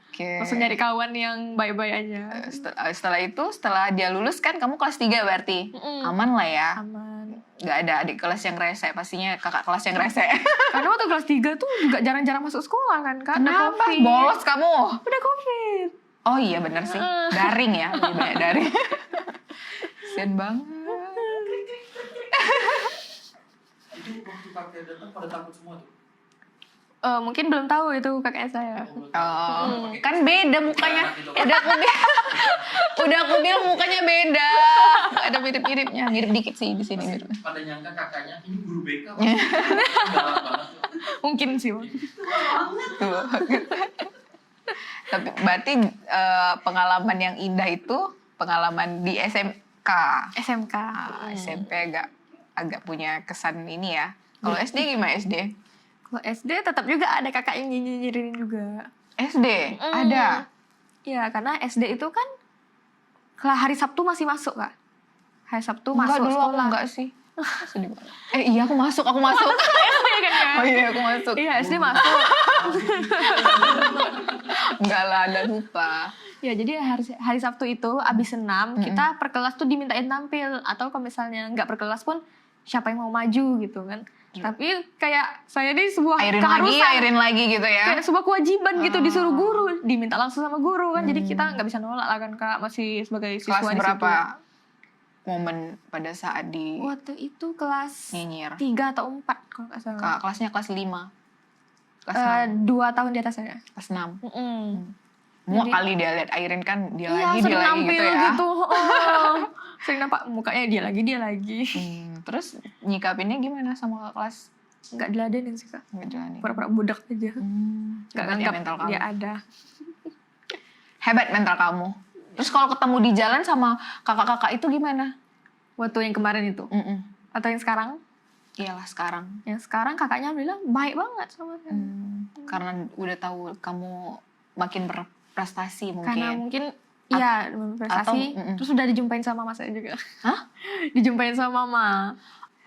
Oke. Langsung nyari kawan yang baik-baik aja. Setelah itu, setelah dia lulus kan kamu kelas 3 berarti. Aman lah ya. Aman. Gak ada adik kelas yang rese, pastinya kakak kelas yang rese. Karena waktu kelas 3 tuh juga jarang-jarang masuk sekolah kan kak. Udah Kenapa? COVID. Bolos kamu? Udah COVID. Oh iya bener sih. Daring ya, lebih banyak daring. Kasian banget. Itu waktu kakek datang pada takut semua tuh. Mungkin belum tahu itu kakaknya saya. Oh, kan beda mukanya. Udah aku bilang mukanya beda. Ada mirip-miripnya, mirip dikit sih di sini mirip. Pada nyangka kakaknya ini guru BK. Galak banget tuh. Mungkin sih. Tuh. Tapi berarti pengalaman yang indah itu pengalaman di SMK. SMK. SMP agak punya kesan ini ya. Kalau SD gimana SD? Kalau SD tetap juga ada kakak yang nyinyirin juga. SD ada. Iya, karena SD itu kan hari Sabtu masih masuk kak. Hari Sabtu Enggak, masuk dulu sekolah. aku enggak sih. Sedih banget. Iya aku masuk. SD kan ya? Oh iya aku masuk. Iya SD masuk. Enggak lah, ada lupa. Ya jadi hari Sabtu itu abis senam kita per kelas tuh dimintain tampil, atau kalau misalnya nggak per kelas pun siapa yang mau maju gitu kan. Tapi kayak saya ini sebuah Airin lagi gitu ya. kayak sebuah kewajiban gitu, disuruh guru, diminta langsung sama guru kan. Jadi kita nggak bisa nolak lah kan kak, masih sebagai siswa Kelas di situ. berapa momen pada saat di Waktu itu kelas nyinyir? 3 atau 4 kalau nggak salah. Kelasnya kelas 5. Kelas 2 tahun di atas saya. Kelas 6. Muak Jadi- kali dia lihat Airin kan dia Iya, lagi sering nampil gitu ya. gitu. Sering nampak mukanya dia lagi. Terus nyikapinnya gimana sama kakak kelas? Nggak diladenin sih kak. Nggak jalani. Pura-pura budak aja. Nggak Hebat ya nganggap mental kamu. dia ada. Hebat mental kamu. Terus kalau ketemu di jalan sama kakak-kakak itu gimana? Waktu yang kemarin itu. Atau yang sekarang? Iyalah sekarang. Yang sekarang kakaknya bilang baik banget sama saya. Karena udah tahu kamu makin berprestasi mungkin. Karena mungkin iya prestasi. atau- Terus udah dijumpain sama mama saya juga. Hah? Dijumpain sama mama.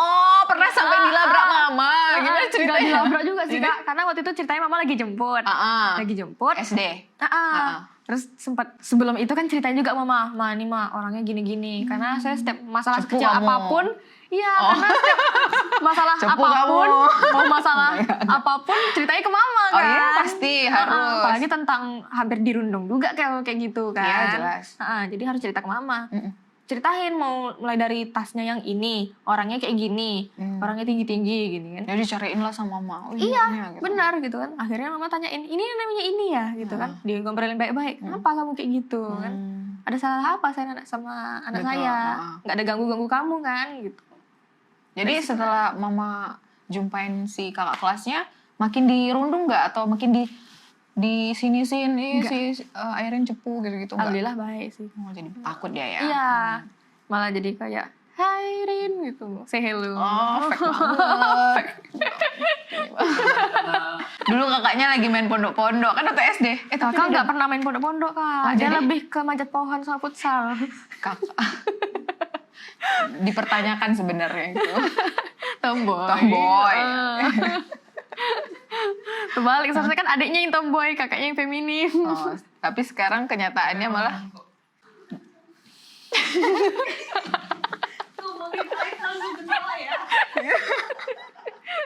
Oh, pernah sampai dilabrak mama. Gimana Nggak ceritanya? dilabrak juga sih Kak, karena waktu itu ceritanya mama lagi jemput. Lagi jemput. SD. Terus sempat sebelum itu kan ceritain juga mama, ini mah orangnya gini-gini. Karena saya setiap masalah Cepu kecil kamu. apapun, karena setiap masalah Cepu apapun, kamu. mau masalah apapun ceritanya ke mama kan. Oh iya, pasti harus. Apalagi tentang hampir dirundung juga kayak gitu kan. Iya, jelas. Jadi harus cerita ke mama. Ceritain mau mulai dari tasnya yang ini, orangnya kayak gini, orangnya tinggi-tinggi gini kan. Jadi cariin lah sama mama. Oh, Iya, gitu. benar gitu kan. Akhirnya mama tanyain, ini namanya ini ya gitu kan. Dia ngobrolin baik-baik. Kenapa kamu kayak gitu kan? Ada salah apa saya sama anak Betul, saya? Nggak ada ganggu-ganggu kamu kan gitu. Jadi setelah mama jumpain si kakak kelasnya, makin dirundung nggak atau makin di sini-sini si Airin cepu gitu-gitu nggak? Alhamdulillah baik sih. Oh, jadi takut dia ya? Iya. Malah jadi kayak, hai Rin gitu. Say hello. Oh, fake banget. Dulu kakaknya lagi main pondok-pondok kan atau SD? Kakak nggak pernah main pondok-pondok Kak. Oh, Dia jadi? lebih ke manjat pohon sama futsal. Kakak. Dipertanyakan sebenarnya itu. Tomboy. Tomboy. Terbalik, seharusnya kan adiknya yang tomboy, kakaknya yang feminim. Oh, tapi sekarang kenyataannya malah Ngomongin baik langsung ketawa ya.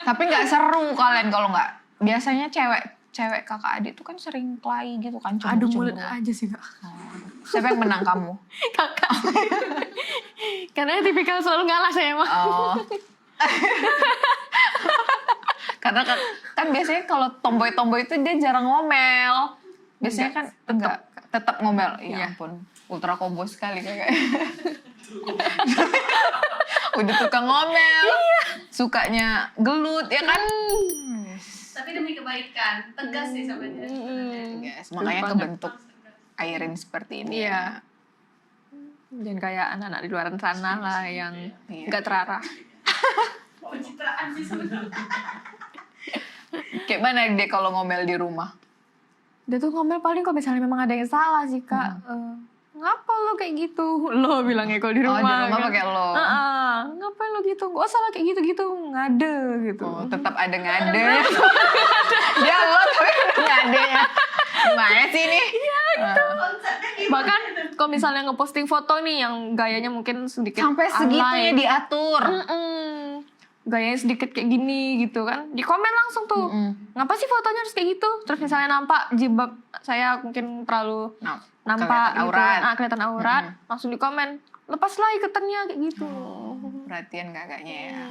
tapi nggak seru kalian kalau nggak. Biasanya cewek kakak adik tuh kan sering kelahi gitu kan. Adu cemburu-cemburu. mulut aja sih Kak. Siapa yang menang kamu? Kakak. Karena tipikal selalu ngalah saya mah. Oh. Karena kan biasanya kalau tomboy-tomboy itu dia jarang ngomel. Biasanya kan tetap ngomel. Ya ampun, ultra combo sekali kayak. Udah tukang ngomel. Sukanya gelut ya kan? Tapi demi kebaikan, tegas sih sebenarnya. Yes, makanya kebentuk Airin seperti ini. Iya. Jangan kayak anak-anak di luar sana lah yang nggak terarah. Pencitraan sih sebenarnya. Kayak mana dia kalau ngomel di rumah? Dia tuh ngomel paling kalau misalnya memang ada yang salah sih Kak. Ngapa lo kayak gitu? Lo bilangnya kalau di rumah. Oh, di rumah kan. pakai lo. Ngapain lo gitu? Gak usah lah kayak gitu-gitu. Ngade gitu. Oh, tetap ada ngade. Dia lo tapi ada ngadenya. Gimana sih ini? Konsepnya gimana? Bahkan kalau misalnya ngeposting foto nih yang gayanya mungkin sedikit Sampai segitunya alay. diatur. Gayanya sedikit kayak gini gitu kan. Di komen langsung tuh. Ngapa sih fotonya harus kayak gitu? Terus misalnya nampak jilbab saya mungkin terlalu nampak kelihatan aurat. Gitu, kelihatan aurat. Langsung di komen, lepaslah ikatannya kayak gitu. Perhatian kakaknya ya.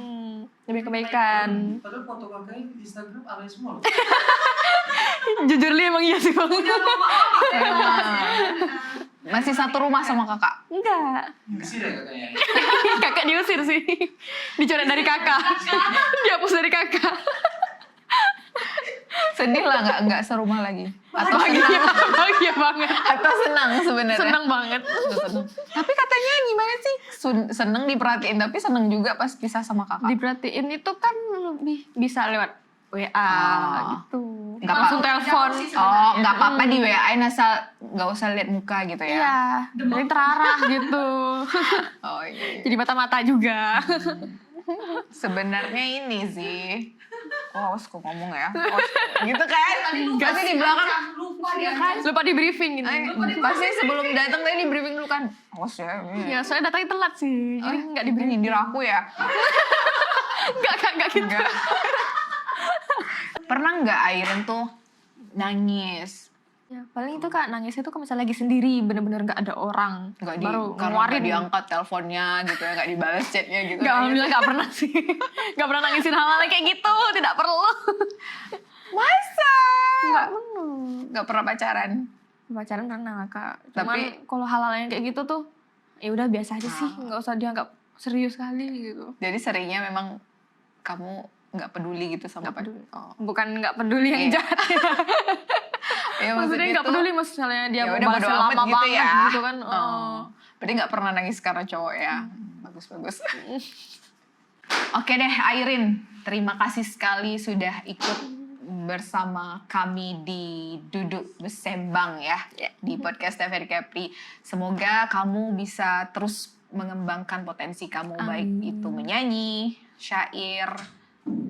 Lebih kebaikan. Padahal foto kakaknya di Instagram alay semua loh. Jujur li emang iya sih bang. Masih satu rumah sama kakak? Enggak. Bersih deh kakaknya. Kakak diusir sih. Dicoret dari kakak. Dihapus dari kakak. Sedih lah nggak serumah lagi? Atau senang? Bahagia banget. Atau senang sebenarnya? Senang banget. Senang. Tapi katanya gimana sih? Seneng diperhatiin tapi seneng juga pas pisah sama kakak. Diperhatiin itu kan lebih bisa lewat WA gitu. Nggak Langsung telepon. Oh, nggak apa-apa di WA-in asal nggak usah lihat muka gitu ya? Iya, jadi terarah gitu. Oh iya. Jadi mata-mata juga. Sebenarnya ini sih. Oh, awas kok ngomong ya. Gitu kan? Pasti di belakang. Lupa dia kan. Lupa di briefing gitu. Pasti sebelum datang tadi di briefing dulu kan. Awas ya. Ya, soalnya datangnya telat sih. Jadi nggak di briefing. Nyindir aku ya. Nggak gitu. Enggak. Pernah nggak Airin tuh nangis? Ya, paling itu Kak, nangisnya tuh kalau misalnya lagi sendiri, bener-bener nggak ada orang. Nggak baru karena ngeluarin. nggak diangkat teleponnya gitu ya, nggak dibalas chatnya gitu. Nggak, alhamdulillah nggak pernah sih. Nggak pernah nangisin hal-hal kayak gitu, tidak perlu. Masa? Nggak pernah pacaran? Pacaran pernah lah Kak. Cuman Tapi- kalau hal-hal yang kayak gitu tuh, ya udah biasa aja sih, nggak usah dianggap serius kali gitu. Jadi seringnya memang kamu nggak peduli gitu sama Nggak peduli. Oh. Bukan nggak peduli yang Iya. jahat. Ya, Maksudnya nggak tuh, peduli misalnya dia ya mau udah bahas bodo lama amat gitu banget ya. gitu kan. Oh. Berarti nggak pernah nangis karena cowok ya. Bagus-bagus. Oke deh Airin, terima kasih sekali sudah ikut bersama kami di Duduk Besembang ya, di podcast TVRI Kepri. Semoga kamu bisa terus mengembangkan potensi kamu, baik itu menyanyi, syair,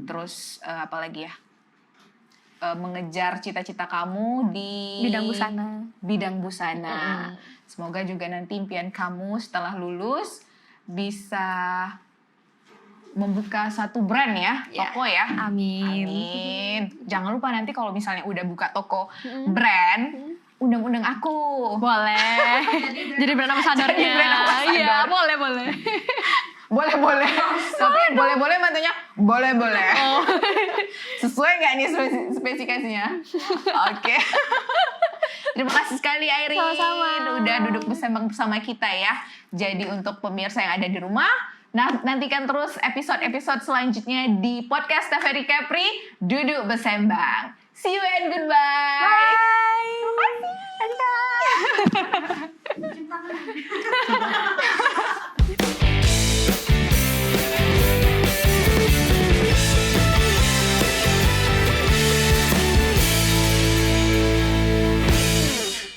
terus apa lagi ya? Mengejar cita-cita kamu di Bidang busana. Semoga juga nanti impian kamu setelah lulus bisa membuka satu brand ya, toko ya. Amin. Jangan lupa nanti kalau misalnya udah buka toko brand, undang-undang aku. Boleh. Jadi brand ambassador-nya. Jadi brand ambassador. Iya, boleh. Boleh. Tapi boleh mantunya boleh. Oh. Sesuai nggak nih spesifikasinya? Oke. Terima kasih sekali Airin. Sama-sama. Udah duduk bersama kita ya. Jadi untuk pemirsa yang ada di rumah, nantikan terus episode-episode selanjutnya di podcast TVRI Kepri Duduk Bersembang. See you and goodbye. Bye.